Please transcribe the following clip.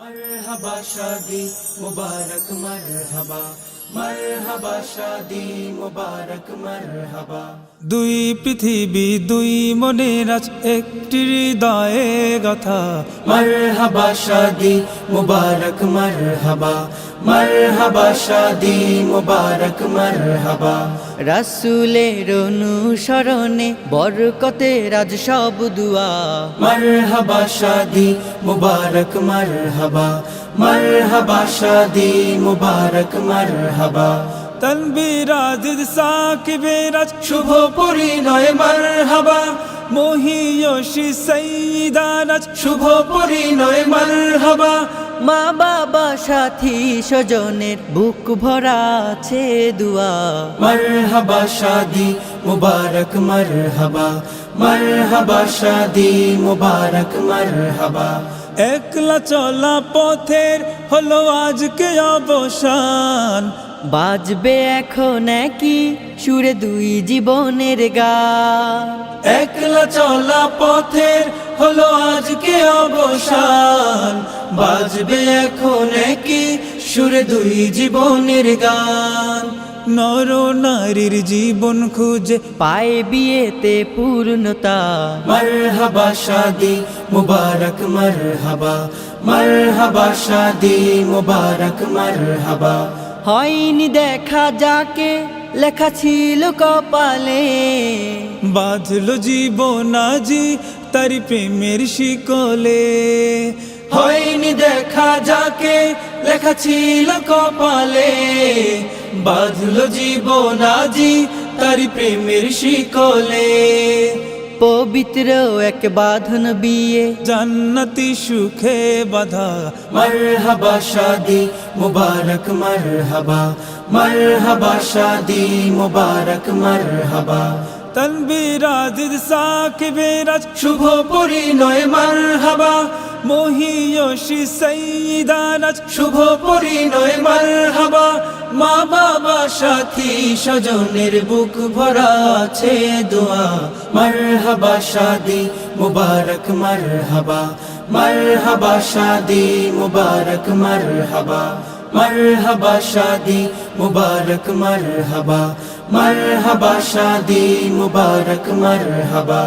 मरहबा शादी मुबारक मरहबा मरहबा शादी मुबारक मरहबा। দুই পৃথিবী দুই মনের আজ একটি হৃদয়ে গাথা। मरहबा शादी मुबारक मरहबा मरहबा शादी मुबारक मरहबा। রাসূলের অনুসরণে বরকতের আজ সব দুয়া। मरहबा शादी मुबारक मरहबा मरहबा शादी मुबारक मरहबा। তানবীর আজিজ সাকিবের আজ শুভ পরিণয় মরহবা মহিয়সী সাইয়্যিদার আজ শুভ পরিণয় মরহবা। মা বাবা সাথী স্বজনের বুক ভরা আছে দুয়া। मरहबा शादी मुबारक मरहबा मरहबा शादी मुबारक मरहबा। একলা চলা পথের হলো আজকে অবসান। বাজবে এখন কি সুরে দুই জীবনের গান। একলা চলা পথের হলো আজকে অবসান। বাজবে এখন কি সুরে দুই জীবনের গান। নর নারীর জীবন খুঁজে পায় বিয়েতে পূর্ণতা। मरहबा शादी मुबारक मरहबा मरहबा शादी मुबारक मरहबा। হয়নি দেখা যাকে লেখা ছিল কপালে। বাঁধলো জীবন আজি তারি প্রেমের শিকলে। হয়নি দেখা যাকে লেখা ছিল কপালে। বাঁধলো জীবন আজি তারি প্রেমের শিকলে। পবিত্র এক বাঁধন বিয়ে জান্নাতি সুখে বাধা। मरहबा शादी मुबारक मरहबा मरहबा शादी मुबारक मरहबा। তানবীর আজিজ সাকিবের আজ শুভ পরিণয় মরহবা মহিয়সী সাইয়্যিদার আজ শুভ পরিণয় মরহবা। মা বাবা সাথী স্বজনের বুক ভরা আছে দোয়া। मरहबा शादी मुबारक मरहबा मरहबा शादी मुबारक मरहबा। मरहबा शादी मुबारक मरहबा मरहबा शादी मुबारक मरहबा।